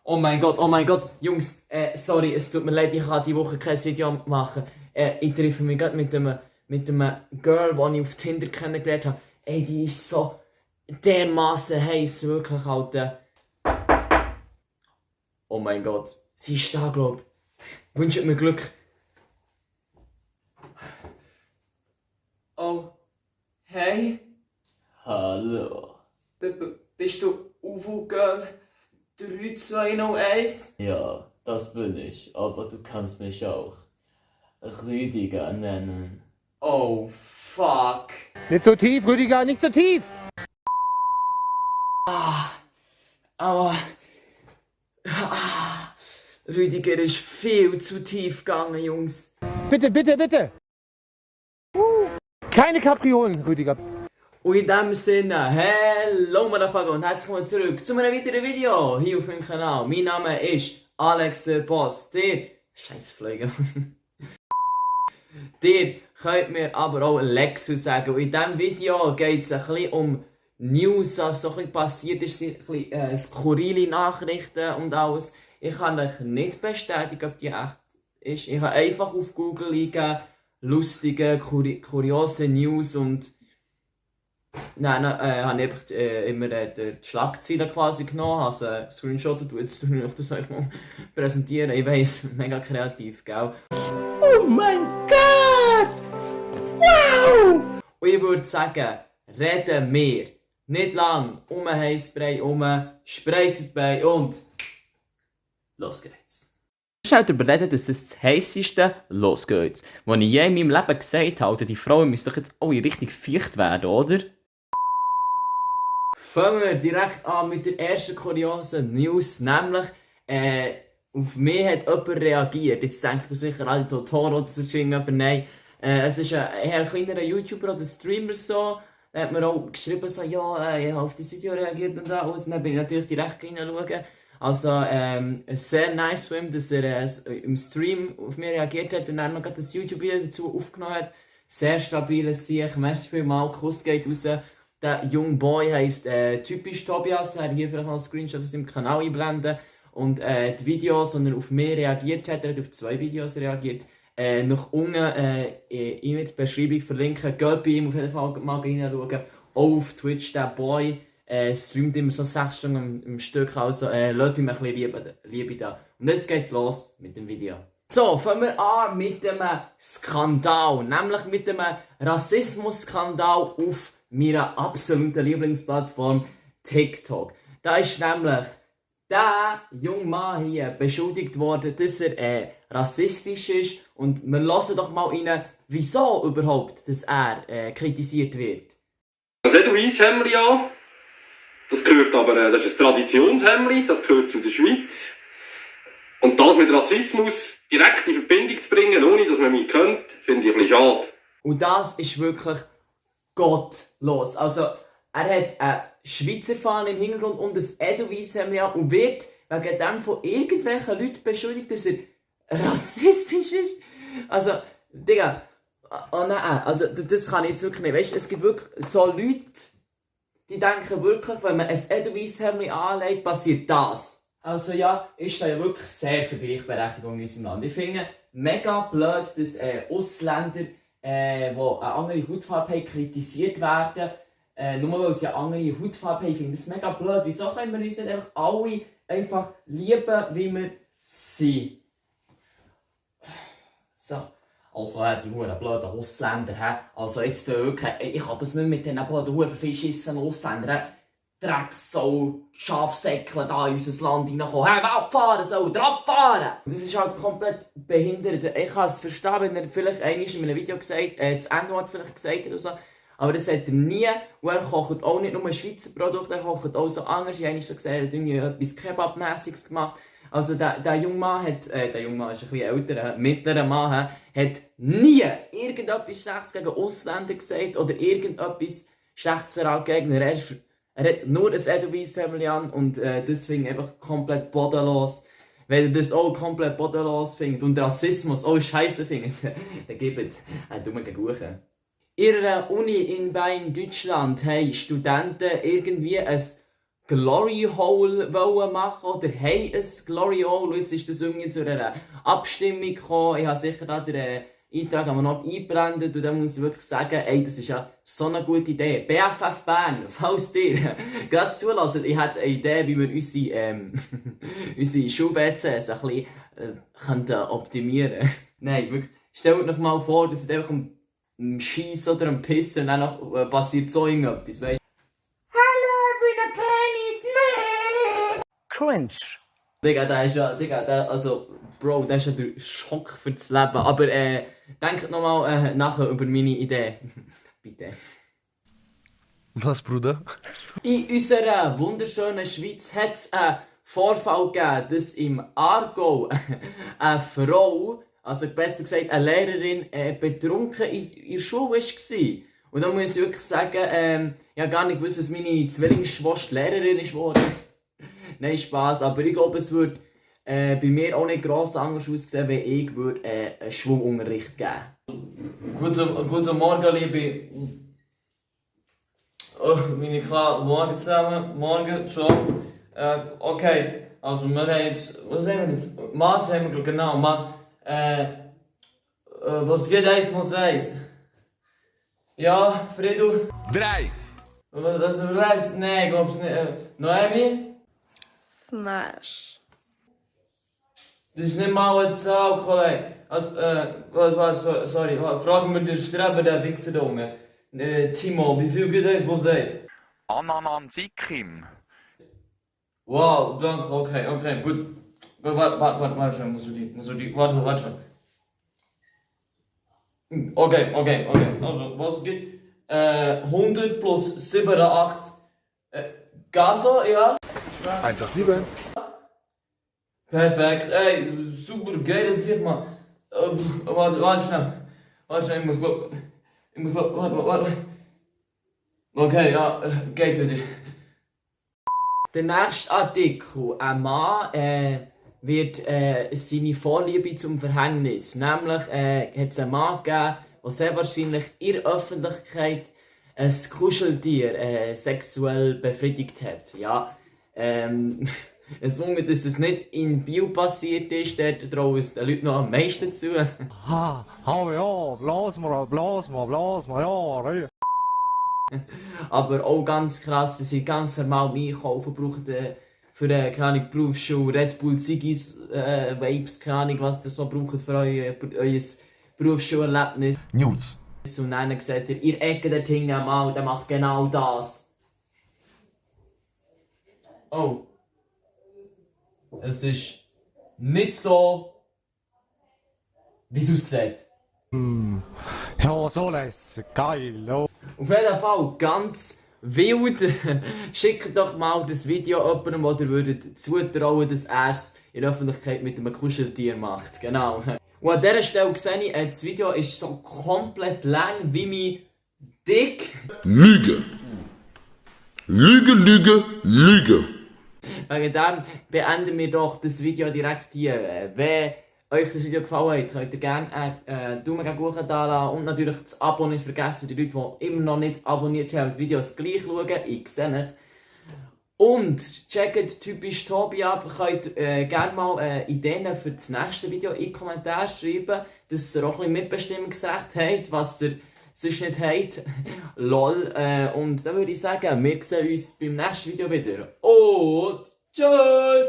Oh mein Gott, Jungs, sorry, es tut mir leid, ich kann diese Woche kein Video machen. Ich treffe mich gerade mit einem Girl, die ich auf Tinder kennengelernt habe. Ey, die ist so dermaßen heiß, wirklich, Alter. Oh mein Gott, sie ist da, glaub ich. Wünscht mir Glück. Oh, hey. Hallo. Bist du UFO Girl 3201? Ja, das bin ich, aber du kannst mich auch Rüdiger nennen. Oh, fuck. Nicht so tief, Rüdiger, nicht so tief! Aber Rüdiger ist viel zu tief gegangen, Jungs. Bitte, bitte, bitte! Keine Kapriolen, Rüdiger. Und in diesem Sinne, hello Motherfucker und herzlich willkommen zurück zu einem weiteren Video hier auf meinem Kanal. Mein Name ist Alex der Boss. Scheißfliege. Ihr könnt mir aber auch Lexus sagen. Und in diesem Video geht es ein bisschen um News, was so ein bisschen passiert ist, ein bisschen skurrile Nachrichten und alles. Ich kann euch nicht bestätigen, ob die echt ist. Ich habe einfach auf Google liegen, lustige, kuriose News und nein, habe ich einfach immer die Schlagzeilen quasi genommen, habe einen Screenshot und jetzt tue ich das euch mal präsentieren. Ich weiss, mega kreativ, gell? Oh mein Gott! Wow! Und ich würde sagen, reden wir nicht lang um ein Heißbrei herum, spreizt bei und los geht's. Ich habe überlegt, dass es das heisseste «Los geht's», was ich je in meinem Leben gesagt habe. Die Frauen müssen doch jetzt alle richtig feucht werden, oder? Fangen wir direkt an mit der ersten kuriosen News, nämlich auf mich hat jemand reagiert. Jetzt denkt ihr sicher, alle Totoro, das ist irgendjemand, nein. Es ist ein eher kleinerer YouTuber oder Streamer so. Da hat mir auch geschrieben, so, ja, ich habe auf das Video reagiert und alles. Und dann bin ich natürlich direkt reinschauen. Also, sehr nice von ihm, dass er im Stream auf mich reagiert hat und dann noch das YouTube-Video dazu aufgenommen hat. Sehr stabiles Sieg. Merci vielmals, Kuss geht raus. Der junge Boy heisst typisch Tobias. Er hat hier vielleicht noch einen Screenshot aus seinem Kanal einblenden. Und die Videos, die er auf mich reagiert hat, er hat auf 2 Videos reagiert, nach unten in der Beschreibung verlinken. Geht bei ihm auf jeden Fall mal reinschauen. Auch auf Twitch, der Boy streamt immer so 6 Stunden am Stück. Also lasst ihm ein bisschen Liebe da. Und jetzt geht's los mit dem Video. So, fangen wir an mit einem Skandal. Nämlich mit einem Rassismus-Skandal auf meiner absoluten Lieblingsplattform TikTok. Da ist nämlich der junge Mann hier beschuldigt worden, dass er rassistisch ist. Und wir hören doch mal rein, wieso überhaupt, dass er kritisiert wird. Das Edelweiss-Hemdli an. Das gehört aber, das ist ein Traditionshemdli, das gehört zu der Schweiz. Und das mit Rassismus direkt in Verbindung zu bringen, ohne dass man mich kennt, finde ich ein bisschen schade. Und das ist wirklich gottlos. Also, er hat eine Schweizer Fahne im Hintergrund und ein Edelweiss-Hemdli an und wird wegen dem von irgendwelchen Leuten beschuldigt, dass er rassistisch ist. Also, Digga, oh nein, also das kann ich jetzt wirklich nicht. Weißt, es gibt wirklich so Leute, die denken wirklich, wenn man ein Edelweiss-Hemdli anlegt, passiert das. Also ja, ist da ja wirklich sehr viel Gleichberechtigung in unserem Land. Ich finde mega blöd, dass Ausländer, die eine andere Hautfarbe haben, kritisiert werden. Nur weil sie eine andere Hautfarbe haben, ich finde das mega blöd. Wieso können wir uns nicht einfach alle einfach lieben, wie wir sind? So. Also die huren blöden Ausländer, also jetzt wirklich, ich kann das nicht mit diesen blöden huren verschissenen Ausländern, Drecksau, Schafsäckle da in unser Land reinkommen. Hey, abfahren soll, abfahren! Das ist halt komplett behindert. Ich kann es verstehen, wenn er vielleicht einmal in einem Video gesagt, das N-Wort vielleicht gesagt hat oder so. Aber das hat er nie. Und er kocht auch nicht nur Schweizer Produkte, er kocht auch so anders. Ich habe so gesehen, er hat irgendwie etwas Kebab-mässiges gemacht. Also der junge Mann hat, der junge Mann ist ein bisschen älter, mittlerer Mann, hat nie irgendetwas Schlechtes gegen Ausländer gesagt oder irgendetwas Schlechtes gegen er hat nur ein Edelweiss-Hemdli an und das finde ich einfach komplett bodenlos. Wenn ihr das auch komplett bodenlos findet und Rassismus auch scheiße findet, dann gebt dumme Geguchen. In ihrer Uni in Deutschland haben Studenten irgendwie ein Glory Hole machen oder haben ein Glory Hole. Jetzt ist das irgendwie zu einer Abstimmung gekommen. Ich habe sicher da den Eintrag am noch eingeblendet und dann muss ich wirklich sagen, ey, das ist ja so eine gute Idee. BFF Bern, falls ihr gerade zulässt, ich hätte eine Idee, wie wir unsere Schul-WCs ein bisschen optimieren können. Nein, wirklich. Stellt euch mal vor, dass ihr einfach am Schießen oder am Pissen und dann noch, passiert so irgendetwas, weißt du? Cringe. Digga, also, Bro, das ist ja der Schock für das Leben. Aber denkt nochmal nachher über meine Idee. Bitte. Was, Bruder? In unserer wunderschönen Schweiz hat es einen Vorfall gegeben, dass im Aargau eine Frau, also besser gesagt eine Lehrerin, betrunken in der Schule war. Und da muss ich wirklich sagen, ich habe gar nicht gewusst, dass meine Zwillingsschwester Lehrerin ist geworden. Nein, Spaß, aber ich glaube, es würde bei mir auch nicht gross anders aussehen, wenn ich einen Schwimmunterricht geben würde. Guten Morgen, liebe... Oh, meine klar, morgen zusammen, morgen schon. Okay, also wir haben jetzt... Was haben wir jetzt? Mathe haben wir, genau, was geht 1+1? Ja, Fredo? 3. Was bleibst? Nein, ich glaub's nicht. Noemi? Smash. Das ist nicht mal eine Zahl, Kollege. Also, sorry, fragen wir den Streber, der Wichser da unten. Timo, wie viel geht 1+1? Ananan Sikim. Wow, danke, okay, gut. Warte schon, warte schon. Okay, also, was geht? 100 plus 87. Gaso, ja? 187. Perfekt, ey, super, geil, dass ich mal. Warte schnell, ich muss, warte. Okay, ja, geht wieder. Der nächste Artikel, ein Mann wird seine Vorliebe zum Verhängnis. Nämlich hat es einen Mann gegeben, der sehr wahrscheinlich in der Öffentlichkeit ein Kuscheltier sexuell befriedigt hat. Ja, es wundert, dass das nicht in Biel passiert ist, dort trauen es den Leuten noch am meisten zu. Ja, blas mal, ja. Aber auch ganz krass, dass sie ganz normal einkaufen brauchen für keine Ahnung, Berufsschule, Red Bull, Ziggis, Vapes, keine Ahnung, was ihr so braucht für euer Berufsschulerlebnis. News. Und dann seht ihr Ecke dort hinten mal, der macht genau das. Oh. Es ist nicht so, wie es aussieht. Ja, so lässig, geil. Oh. Auf jeden Fall ganz wild. Schickt doch mal das Video jemandem, wo ihr würdet zutrauen, dass er es in der Öffentlichkeit mit einem Kuscheltier macht. Genau. Und an dieser Stelle sehe ich, das Video ist so komplett lang wie mein Dick. Lüge. Lüge. Wegen dem beenden wir doch das Video direkt hier. Wenn euch das Video gefallen hat, könnt ihr gerne einen Daumen gegen oben da lassen und natürlich das Abo nicht vergessen für die Leute, die immer noch nicht abonniert sind, die Videos gleich schauen. Ich sehe euch. Und checkt typisch Tobi ab, könnt gerne mal Ideen für das nächste Video in die Kommentare schreiben, dass ihr auch ein bisschen Mitbestimmungsrecht habt, was ihr sonst nicht habt. Lol. Und dann würde ich sagen, wir sehen uns beim nächsten Video wieder. Und tschüss!